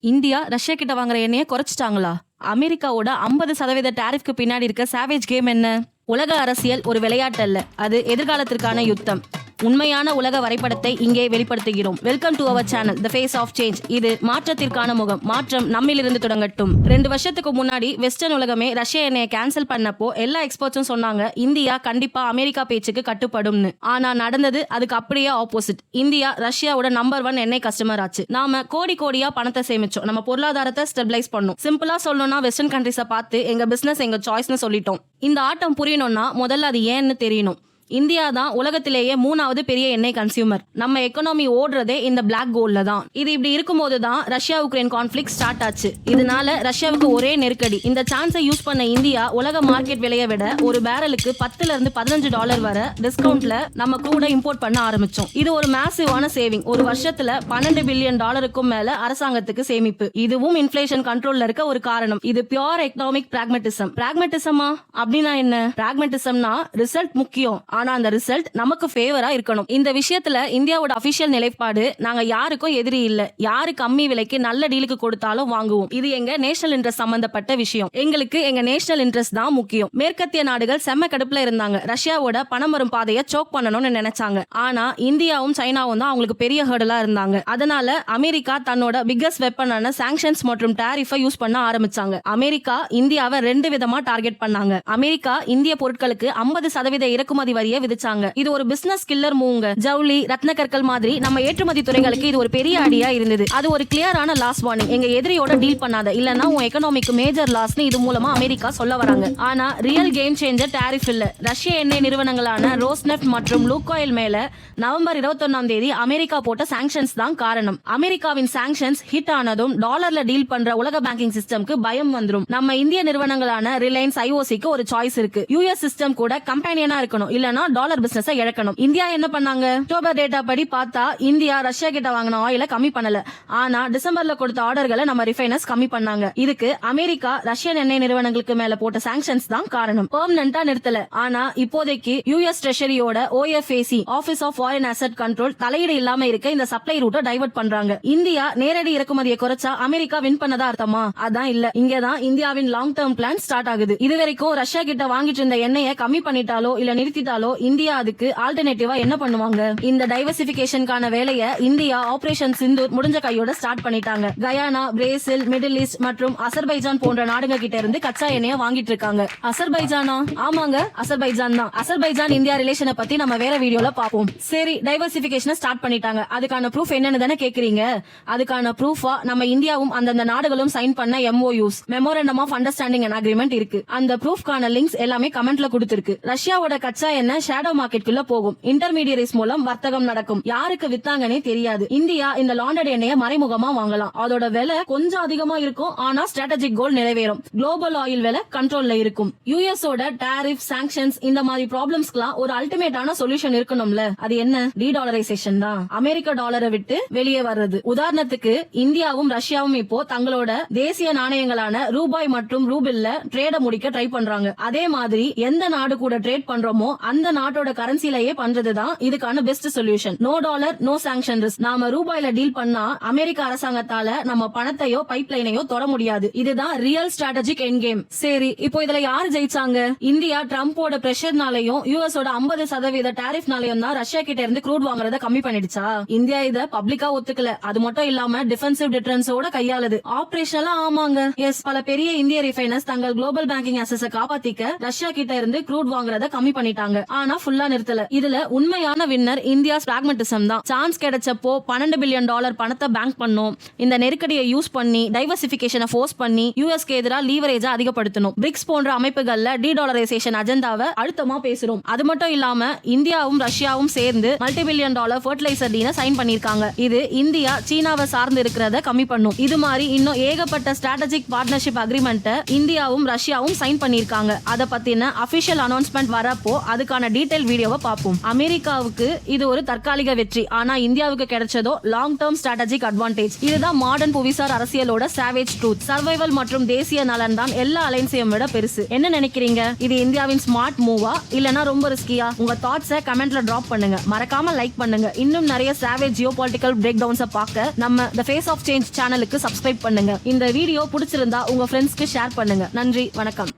India Russia கிட்ட வாங்குற எண்ணெயை குறைச்சிட்டாங்களா? அமெரிக்காவோட 50% டாரிஃப்க்கு பின்னாடி இருக்க சாவேஜ் கேம் என்ன? உலக அரசியல் ஒரு விளையாட்டு அல்ல, அது எதிர்காலத்திற்கான யுத்தம். உண்மையான உலக வரைபடத்தை இங்கே வெளிப்படுத்துகிறோம். Welcome to our channel the face of change. இது மாற்றத்திற்கான முகம். மாற்றம் நம்மிலிருந்து தொடங்கட்டும். 2 வருஷத்துக்கு முன்னாடி வெஸ்டர்ன் உலகமே ரஷ்ய எண்ணெயை கேன்சல் பண்ணப்போ எல்லா எக்ஸ்பர்ட்ஸும் சொன்னாங்க இந்தியா கண்டிப்பா அமெரிக்கா பேச்சுக்கு கட்டுப்படும்னு. ஆனா நடந்தது அதுக்கு அப்படியே ஆப்போசிட். இந்தியா ரஷ்யாவோட நம்பர் 1 எண்ணெய் கஸ்டமர் ஆச்சு. நாம கோடி கோடியா பணத்தை சேமிச்சோம். நம்ம பொருளாதாரத்தை ஸ்டெபிலைஸ் பண்ணோம். சிம்பிளா சொல்லணும்னா வெஸ்டர்ன் கண்ட்ரிஸை பார்த்து எங்க பிசினஸ் எங்க சாய்ஸ்னு சொல்லிட்டோம். இந்த ஆட்டம் புரியணும்னா முதல்ல அது ஏன்னு தெரியணும். இந்தியா தான் உலகத்திலேயே 3வது பெரிய எண்ணெய் கன்சியூமர். நம்ம எக்கனாமி ஓடுறதே இந்த பிளாக் கோல்ட்ல தான். இது இப்படி இருக்கும்போது தான் ரஷ்யா உக்ரைன் கான்ஃபிளிக்ட் ஸ்டார்ட் ஆச்சு. இதனால ரஷ்யாவுக்கு ஒரே நெருக்கடி. இந்த சான்ஸை யூஸ் பண்ண இந்தியா உலக மார்க்கெட் விலையை விட ஒரு பேரலுக்கு $10 வரை டிஸ்கவுண்ட்ல நம்ம கூட இம்போர்ட் பண்ண ஆரம்பிச்சோம். இது ஒரு மேசிவான சேவிங். ஒரு வருஷத்துல $12 பில்லியன் மேல அரசாங்கத்துக்கு சேமிப்பு. இதுவும் இன்ஃபிளேஷன் கண்ட்ரோல்ல இருக்க ஒரு காரணம். இது பியூர் எக்கனாமிக் பிராக்மெட்டிசம். பிராக்மெட்டிசமா அப்படின்னா என்ன? பிராக்மெட்டிசம்னா ரிசல்ட் முக்கியம், ஆனா அந்த ரிசல்ட் நமக்கு ஃபேவரா இருக்கணும். இந்த விஷயத்துல இந்தியாவோட அபிஷியல் நிலைப்பாடு, நாங்க யாருக்கும் எதிரி இல்ல, யாரு கம்மி விலைக்கு நல்ல டீலுக்கு கொடுத்தாலும் வாங்குவோம். இது எங்க நேஷனல் இன்ட்ரெஸ்ட் சம்பந்தப்பட்ட விஷயம். எங்களுக்கு எங்க நேஷனல் இன்ட்ரெஸ்ட் தான் முக்கியம். மேற்கத்திய நாடுகள் செம்ம கடுப்புல இருந்தாங்க. ரஷ்யாவோட பணம் வரும் பாதையை சோக் பண்ணணும்னு நினைச்சாங்க. ஆனா இந்தியாவும் சைனாவும் தான் அவங்களுக்கு பெரிய ஹர்டலா இருந்தாங்க. அதனால அமெரிக்கா தன்னோட பிக்கஸ்ட் வெப்பனான சாங்ஷன்ஸ் மற்றும் டாரிஃபை யூஸ் பண்ண ஆரம்பிச்சாங்க. அமெரிக்கா இந்தியாவை 2 விதமா டார்கெட் பண்ணாங்க. அமெரிக்கா இந்திய பொருட்களுக்கு 50% இறக்குமதி வரியை விதிச்சாங்க. இது ஒரு பிசினஸ் கில்லர் மூவ்ங்க. ஜவுளி, ரத்ன கற்கள் மாதிரி நம்ம ஏற்றுமதி துறைகளுக்கு இது ஒரு பெரிய அடியா இருந்தது. அது ஒரு கிளியரான லாஸ் வார்னிங். எங்க எதிரியோட டீல் பண்ணாத, இல்லனா உன் எக்கனாமிக்கு மேஜர் லாஸ்னு இது மூலமா அமெரிக்கா சொல்ல வராங்க. ஆனா ரியல் கேம் சேஞ்சர் டாரிஃப் இல்ல. ரஷ்ய எண்ணெய் நிறுவனங்களான ரோஸ்நெஃப்ட் மற்றும் லூக்காயில் மேல நவம்பர் 21 அமெரிக்கா போட்ட சாங்ஷன்ஸ் தான் காரணம். அமெரிக்காவின் சாங்ஷன்ஸ் ஹிட் ஆனதும் டாலர்ல டீல் பண்ற உலக பேங்கிங் சிஸ்டம்க்கு பயம் வந்துரும். நம்ம இந்திய நிறுவனங்களான ரிலையன்ஸ், ஐஓசிக்கு ஒரு சாய்ஸ் இருக்கு. யூஎஸ் சிஸ்டம் கூட கம்பெனியனா இருக்கணும், இல்லனா டாலர் பிசினஸ் இழக்கணும். இந்தியா என்ன பண்ணாங்க? அக்டோபர் டேட்டா படி பார்த்தா இந்தியா ரஷ்யா கிட்ட வாங்கின ஆயில கம்மி பண்ணல. ஆனா டிசம்பர்ல கொடுத்த ஆர்டர்களை நம்ம ரிஃபைனர்ஸ் கம்மி பண்ணாங்க. இதுக்கு அமெரிக்கா ரஷ்யன் எண்ணெய் நிறுவனங்களுக்கு மேல போட்ட சாங்ஷன்ஸ் தான் காரணம். பெர்மனன்ட்டா நிறுத்தல. ஆனா இப்போதைக்கு யூஎஸ் ட்ரெஷரியோட OFAC, office of foreign asset control, தலையீடு இல்லாம இருக்க இந்த சப்ளை ரூட்டை டைவர்ட் பண்றாங்க. இந்தியா நேரடி இறக்குமதியை குறைச்சா அமெரிக்கா வின் பண்ணதா அர்த்தமா? அதான் இல்ல. இங்கதான் இந்தியாவின் லாங் டர்ம் பிளான் ஸ்டார்ட் ஆகுது. இது வரைக்கும் ரஷ்யா கிட்ட வாங்கிட்டு இருந்த எண்ணெயை கம்மி பண்ணிட்டாலோ இல்ல நிறுத்திட்டாலோ இந்தியா அதுக்கு ஆல்டர்னேட்டிவா என்ன பண்ணுவாங்க? இந்த டைவர்சிபிகேஷனுக்கான வேலையை இந்தியா ஆபரேஷன் சிந்தூர் முடிஞ்ச கையோட ஸ்டார்ட் பண்ணிட்டாங்க. கயானா, பிரேசில், மிடில் ஈஸ்ட் மற்றும் அசர்பைஜான் போன்ற நாடுங்க கிட்ட இருந்து கச்சா எண்ணெயை வாங்கிட்டு இருக்காங்க. அசர்பைஜானா? ஆமாங்க, அசர்பைஜான் தான். அசர்பைஜான் இந்தியா ரிலேஷனை பத்தி நம்ம வேற வீடியோல பாப்போம். சரி, டைவர்சிபிகேஷனை ஸ்டார்ட் பண்ணிட்டாங்க. அதுக்கான ப்ரூஃப் என்னன்னு தானே கேக்குறீங்க? அதுக்கான ப்ரூஃபா நம்ம இந்தியாவும் அந்தந்த நாடுகளும் சைன் பண்ண MOUs, memorandum of understanding and agreement இருக்கு. அந்த ப்ரூஃப்கான லிங்க்ஸ் எல்லாமே கமெண்ட்ல கொடுத்திருக்கு. ரஷ்யாவோட கச்சா எண்ணெய் ஷேடோ மார்க்கெட்டுக்குள்ள போகும். இன்டர்மீடியரிஸ் மூலம் வர்த்தகம் நடக்கும். யாருக்கு வித்தாங்கனே தெரியாது. இந்தியா இந்த லாண்டட் எண்ணெயை மறைமுகமா வாங்கலாம். அதோட விலை கொஞ்சம் அதிகமா இருக்கும், ஆனா ஸ்ட்ராட்டஜிக் கோல் நிறைவேறும். குளோபல் ஆயில் விலை கண்ட்ரோல்ல இருக்கும். யுஎஸ் ஓட டாரிஃப், சாங்ஷன்ஸ் இந்த மாதிரி ப்ராப்ளம்ஸ்க்குலாம் ஒரு அல்டிமேட்டான சொல்யூஷன் இருக்கணும்ல. அது என்ன? டீடாலரைசேஷன் தான். அமெரிக்க டாலரை விட்டு வெளியே வர்றது. உதாரணத்துக்கு இந்தியாவும் ரஷ்யாவும் இப்போ தங்களோட தேசிய நாணயங்களான ரூபாய் மற்றும் ரூபில்ல ட்ரேட முடிக்க ட்ரை பண்றாங்க. அதே மாதிரி எந்த நாடு கூட ட்ரேட் பண்றோமோ அந்த நாட்டோட கரன்சிலேயே பண்றதுதான் இதுக்கான best solution. No dollar, no sanction risk. நாம ரூபாயில டீல் பண்ணா அமெரிக்க அரசாங்கத்தால நம்ம பணத்தையோ பைப்லைனையோ தொட முடியாது. இதுதான் ரியல் ஸ்ட்ராட்டஜிக் எண்ட் கேம். சரி, இப்போ இதுல யாரு ஜெயிச்சாங்க? இந்தியா ட்ரம்போட பிரஷர்னாலையும் யூஎஸ் ஓட 50% டாரிஃப்னாலையும் தான் ரஷ்யா கிட்ட இருந்து க்ரூட் வாங்குறத கம்மி பண்ணிடுச்சா? இந்தியா இத பப்ளிக்கா ஒத்துக்கல. அது மட்டும் இல்லாம டிஃபென்சிவ் டிட்டரன்ஸோட கையாளுது. ஆபரேஷனலா ஆமாங்க, எஸ், பல பெரிய இந்திய ரிஃபைனர்ஸ் தங்கள் குளோபல் பேங்கிங் அசஸ காப்பாத்திக்க ரஷ்யா கிட்ட இருந்து க்ரூட் வாங்குறத கம்மி பண்ணிட்டாங்க. ஆனா ஃபுல்லா நிறுத்தல. இதுல உண்மையான வின்னர் இந்தியா பிராக்மெட்டிசம் தான். சான்ஸ் கிடைச்சப்போ $12 பில்லியன் பணத்தை பேங்க் பண்ணோம். இந்த நெருக்கடியை யூஸ் பண்ணி டைவர்சிபிகேஷனை ஃபோர்ஸ் பண்ணி யூஎஸ்க்கு எதிராக லீவரேஜை அதிகப்படுத்தணும். பிரிக்ஸ் போன்ற அமைப்புகள்ல டீடாலரைசேஷன் அஜெண்டாவை அழுத்தமா பேசுறோம். அது மட்டும் இல்லாம இந்தியாவும் ரஷ்யாவும் சேர்ந்து $multi billion ஃபெர்டிலைசர் டீலை சைன் பண்ணிருக்காங்க. இது இந்தியா சீனாவை சார்ந்து இருக்கிறத கம்மி பண்ணும். இது மாதிரி இன்னும் ஏகப்பட்ட ஸ்ட்ராட்டஜிக் பார்ட்னர்ஷிப் அக்ரிமெண்ட் இந்தியாவும் ரஷ்யாவும் சைன் பண்ணிருக்காங்க. அத பத்தின அபிஷியல் அனௌன்ஸ்மெண்ட் வரப்போ அதுக்கான இதுக்கான டீடைல் வீடியோவை பார்ப்போம். அமெரிக்காவுக்கு இது ஒரு தற்காலிக வெற்றி, ஆனா இந்தியாவுக்கு கிடைச்சதோ லாங் டேர்ம் ஸ்ட்ராட்டஜிக் அட்வான்டேஜ். இதுதான் மாடர்ன் புவிசார் அரசியலோட சாவேஜ் ட்ரூத். சர்வைவல் மற்றும் தேசிய நலன் தான் எல்லா அலைன்ஸையும் விட பெருசு. என்ன நினைக்கிறீங்க? இது இந்தியாவின் ஸ்மார்ட் மூவா இல்லனா ரொம்ப ரிஸ்கியா? உங்க தாட்ஸை கமெண்ட்ல டிராப் பண்ணுங்க. மறக்காம லைக் பண்ணுங்க. இன்னும் நிறைய சாவேஜ் ஜியோபாலிட்டிக்கல் பிரேக் டவுன்ஸை பார்க்க நம்ம தி ஃபேஸ் ஆஃப் சேஞ்ச் சேனலுக்கு சப்ஸ்கிரைப் பண்ணுங்க. இந்த வீடியோ பிடிச்சிருந்தா உங்க ஃப்ரெண்ட்ஸ்க்கு ஷேர் பண்ணுங்க. நன்றி, வணக்கம்.